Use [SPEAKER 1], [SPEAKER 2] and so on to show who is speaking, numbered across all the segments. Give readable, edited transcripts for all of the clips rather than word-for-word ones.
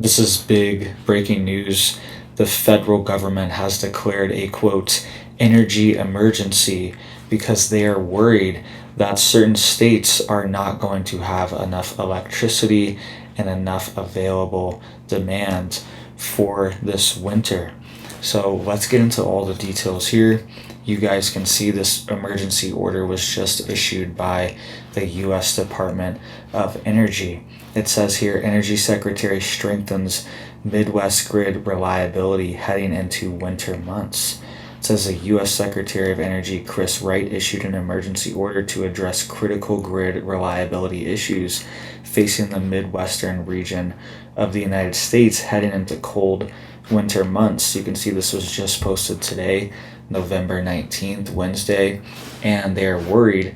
[SPEAKER 1] this is big breaking news. The federal government has declared a quote energy emergency because they are worried that certain states are not going to have enough electricity and enough available demand for this winter. So let's get into all the details here. You guys can see this emergency order was just issued by the U.S. Department of Energy. It says here, Energy Secretary strengthens Midwest grid reliability heading into winter months. It says the U.S. Secretary of Energy Chris Wright issued an emergency order to address critical grid reliability issues facing the Midwestern region of the United States heading into cold winter months. You can see this was just posted today, November 19th, Wednesday, and they're worried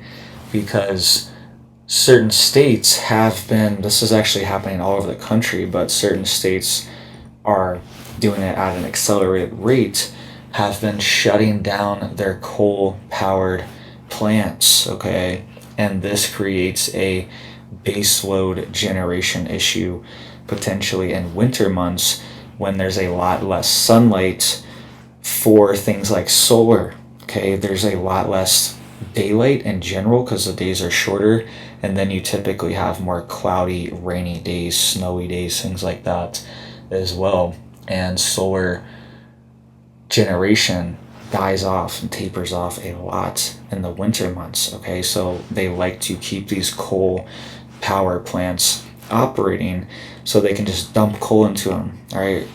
[SPEAKER 1] because certain states have been, this is actually happening all over the country, but certain states are doing it at an accelerated rate, have been shutting down their coal-powered plants, okay? And this creates a baseload generation issue potentially in winter months when there's a lot less sunlight for things like solar, okay? There's a lot less daylight in general because the days are shorter, and then you typically have more cloudy, rainy days, snowy days, things like that as well. And solar generation dies off and tapers off a lot in the winter months, okay? So they like to keep these coal power plants operating so they can just dump coal into them, all right,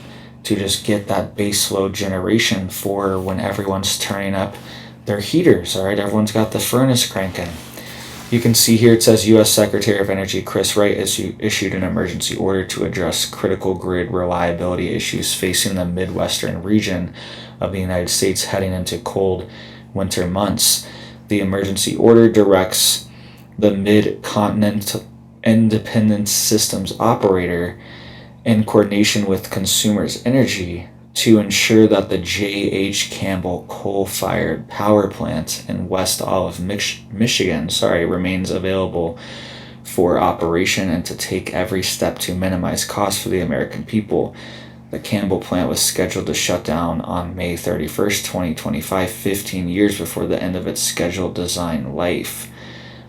[SPEAKER 1] to just get that base load generation for when everyone's turning up their heaters, all right? Everyone's got the furnace cranking. You can see here it says U.S. Secretary of Energy Chris Wright issued an emergency order to address critical grid reliability issues facing the Midwestern region of the United States heading into cold winter months. The emergency order directs the Midcontinent Independent Systems Operator, in coordination with Consumers Energy, to ensure that the J.H. Campbell coal-fired power plant in West Olive, Michigan, remains available for operation and to take every step to minimize costs for the American people. The Campbell plant was scheduled to shut down on May 31st, 2025, 15 years before the end of its scheduled design life.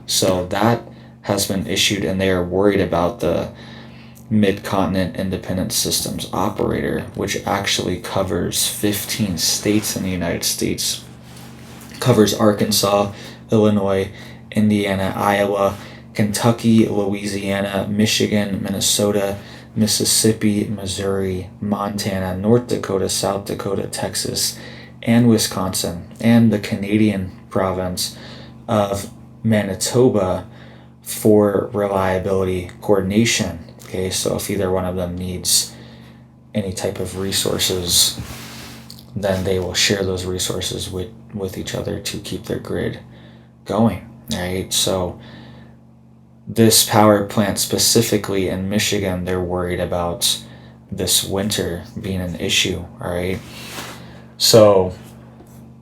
[SPEAKER 1] So that has been issued, and they are worried about the Midcontinent Independent Systems Operator, which actually covers 15 states in the United States. Covers Arkansas, Illinois, Indiana, Iowa, Kentucky, Louisiana, Michigan, Minnesota, Mississippi, Missouri, Montana, North Dakota, South Dakota, Texas, and Wisconsin, and the Canadian province of Manitoba for reliability coordination. Okay, so if either one of them needs any type of resources, then they will share those resources with each other to keep their grid going, right? So this power plant specifically in Michigan, they're worried about this winter being an issue, all right? So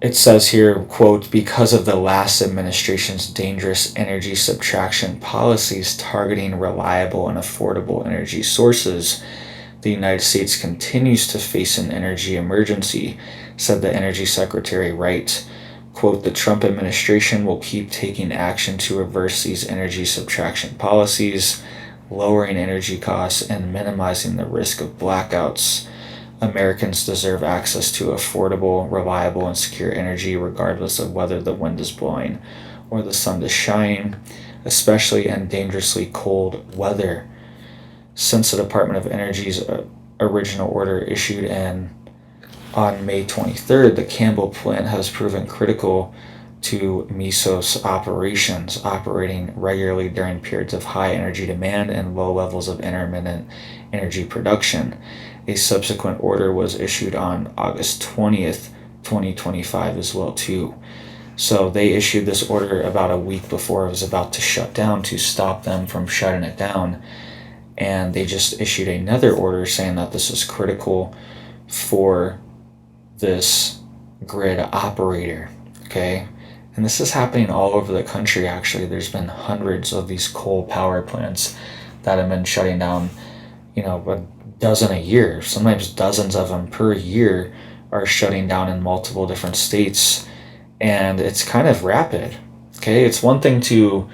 [SPEAKER 1] it says here, quote, because of the last administration's dangerous energy subtraction policies targeting reliable and affordable energy sources, the United States continues to face an energy emergency, said the Energy Secretary Wright. Quote, the Trump administration will keep taking action to reverse these energy subtraction policies, lowering energy costs and minimizing the risk of blackouts. Americans deserve access to affordable, reliable, and secure energy regardless of whether the wind is blowing or the sun is shining, especially in dangerously cold weather. Since the Department of Energy's original order issued on May 23rd, the Campbell plant has proven critical to MISO's operations, operating regularly during periods of high energy demand and low levels of intermittent energy production. A subsequent order was issued on August 20th, 2025 as well too. So they issued this order about a week before it was about to shut down to stop them from shutting it down. And they just issued another order saying that this is critical for this grid operator, okay? And this is happening all over the country, actually. There's been hundreds of these coal power plants that have been shutting down, dozen a year, sometimes dozens of them per year are shutting down in multiple different states, and it's kind of rapid. Okay, it's one thing to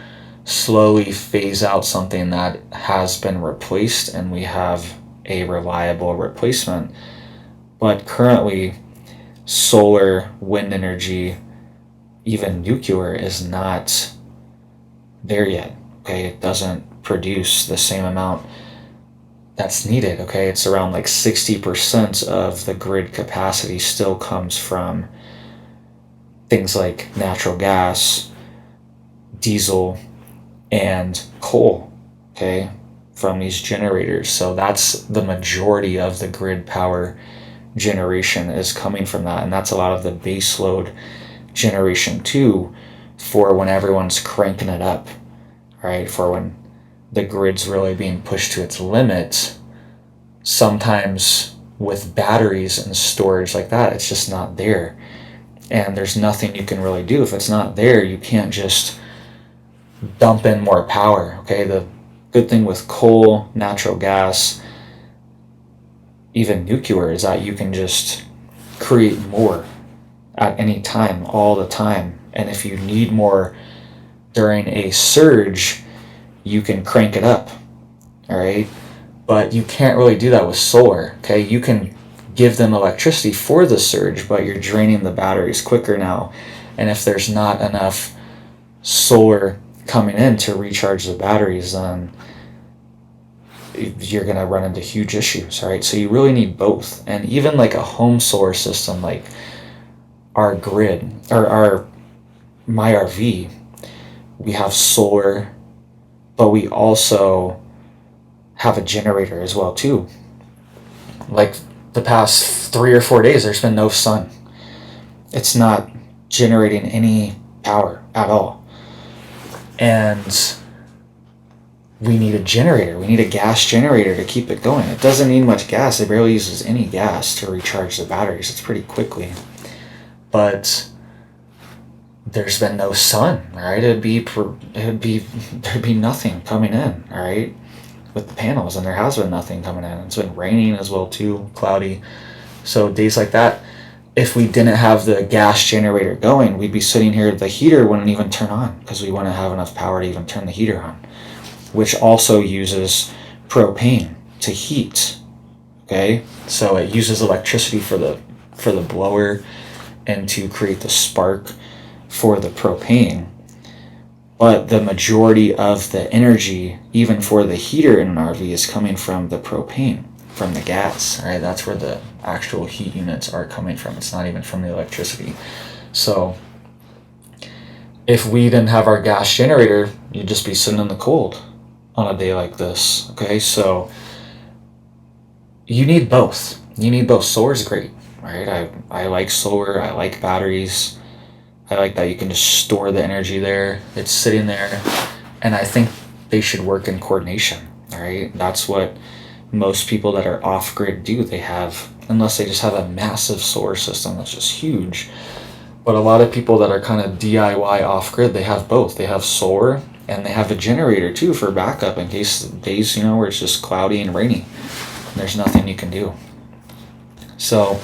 [SPEAKER 1] slowly phase out something that has been replaced and we have a reliable replacement, but currently solar, wind energy, even nuclear is not there yet. Okay, it doesn't produce the same amount that's needed. Okay, it's around like 60% of the grid capacity still comes from things like natural gas, diesel, and coal, okay, from these generators. So that's the majority of the grid power generation is coming from that, and that's a lot of the base load generation too, for when everyone's cranking it up, right? For when the grid's really being pushed to its limit. Sometimes with batteries and storage like that, it's just not there, and there's nothing you can really do. If it's not there, you can't just dump in more power. Okay, the good thing with coal, natural gas, even nuclear is that you can just create more at any time, all the time. And if you need more during a surge, you can crank it up. All right, but you can't really do that with solar. Okay, you can give them electricity for the surge, but you're draining the batteries quicker now. And if there's not enough solar coming in to recharge the batteries, then you're going to run into huge issues, right? So you really need both. And even like a home solar system like our grid or our my RV, we have solar, but we also have a generator as well too. Like the past 3 or 4 days, there's been no sun. It's not generating any power at all. And we need a generator. We need a gas generator to keep it going. It doesn't need much gas. It barely uses any gas to recharge the batteries. It's pretty quickly. But there's been no sun, right? There'd be nothing coming in, all right, with the panels, and there has been nothing coming in. It's been raining as well too, cloudy. So days like that, if we didn't have the gas generator going, we'd be sitting here, the heater wouldn't even turn on because we wouldn't have enough power to even turn the heater on, which also uses propane to heat. Okay, so it uses electricity for the blower and to create the spark for the propane. But the majority of the energy, even for the heater in an RV, is coming from the propane, from the gas, right? That's where the actual heat units are coming from. It's not even from the electricity. So if we didn't have our gas generator, you'd just be sitting in the cold on a day like this, okay? So you need both. You need both. Solar is great, right? I like solar. I like batteries. I like that you can just store the energy there. It's sitting there, and I think they should work in coordination, all right? That's what most people that are off-grid do. They have, unless they just have a massive solar system that's just huge. But a lot of people that are kind of DIY off-grid, they have both. They have solar, and they have a generator too for backup in case days, where it's just cloudy and rainy. And there's nothing you can do. So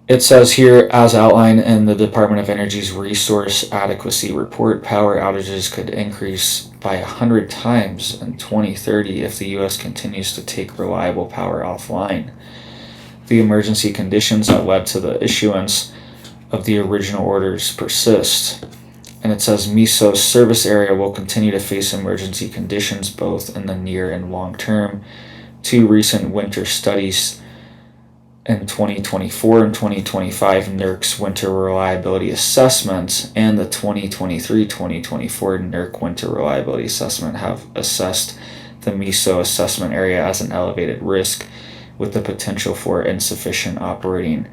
[SPEAKER 1] it says here, as outlined in the Department of Energy's Resource Adequacy Report, power outages could increase by 100 times in 2030 if the U.S. continues to take reliable power offline. The emergency conditions that led to the issuance of the original orders persist. And it says MISO's service area will continue to face emergency conditions both in the near and long term. 2 recent winter studies in 2024 and 2025 NERC's Winter Reliability Assessments and the 2023-2024 NERC Winter Reliability Assessment have assessed the MISO assessment area as an elevated risk with the potential for insufficient operating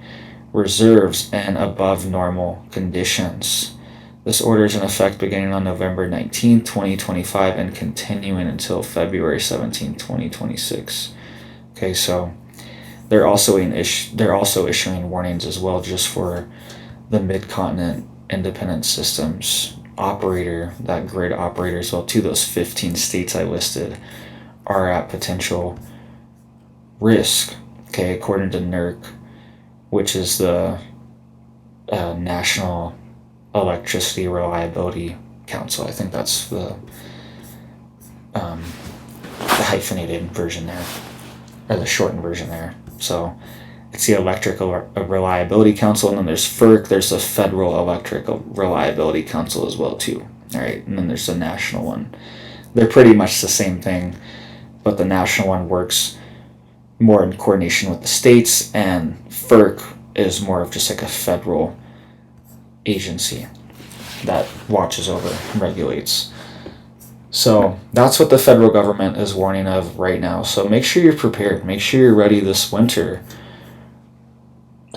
[SPEAKER 1] reserves and above normal conditions. This order is in effect beginning on November 19, 2025 and continuing until February 17, 2026. Okay, so they're also issuing warnings as well just for the Midcontinent Independent Systems Operator, that grid operator as well too. Those 15 states I listed are at potential risk, okay, according to NERC, which is the National Electricity Reliability Council. I think that's the hyphenated version there, or the shortened version there. So it's the Electrical Reliability Council, and then there's FERC. There's the Federal Electrical Reliability Council as well too. All right, and then there's the national one. They're pretty much the same thing, but the national one works more in coordination with the states, and FERC is more of just like a federal agency that watches over and regulates. So that's what the federal government is warning of right now. So make sure you're prepared. Make sure you're ready this winter.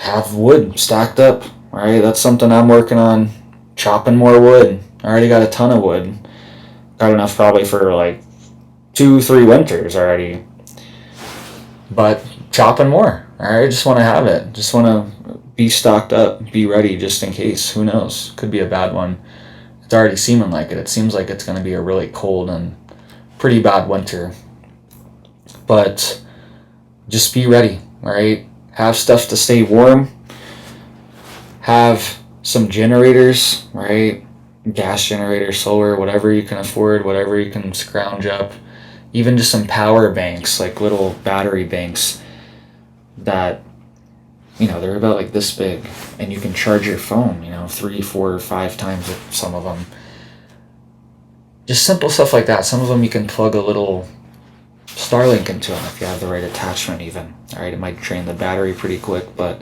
[SPEAKER 1] Have wood stacked up. All right, that's something I'm working on. Chopping more wood. I already got a ton of wood. Got enough probably for like 2-3 winters already. But chopping more. All right, just want to have it. Just want to be stocked up, be ready just in case. Who knows? Could be a bad one. It's already seeming like it. It seems like it's going to be a really cold and pretty bad winter. But just be ready, all right? Have stuff to stay warm. Have some generators, right? Gas generator, solar, whatever you can afford, whatever you can scrounge up. Even just some power banks, like little battery banks that, they're about like this big, and you can charge your phone, 3, 4, 5 times with some of them. Just simple stuff like that. Some of them you can plug a little Starlink into them if you have the right attachment even. All right, it might drain the battery pretty quick, but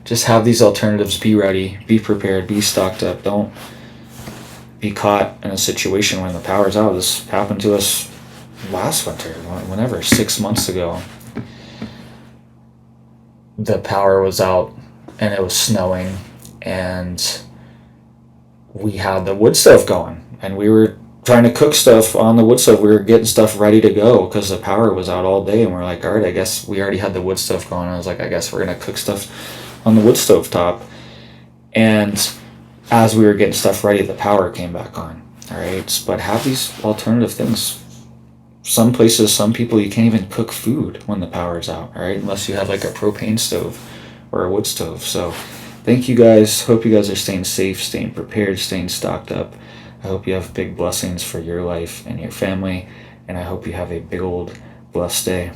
[SPEAKER 1] just have these alternatives. Be ready, be prepared, be stocked up. Don't be caught in a situation when the power's out. This happened to us last winter, whenever, 6 months ago. The power was out and it was snowing, and we had the wood stove going, and we were trying to cook stuff on the wood stove. We were getting stuff ready to go because the power was out all day, and we're like, all right, I guess we already had the wood stove going. I was like, I guess we're gonna cook stuff on the wood stove top. And as we were getting stuff ready, the power came back on. All right, but have these alternative things. Some places, some people, you can't even cook food when the power's out, all right, unless you have like a propane stove or a wood stove. So thank you guys. Hope you guys are staying safe, staying prepared, staying stocked up. I hope you have big blessings for your life and your family, and I hope you have a big old blessed day.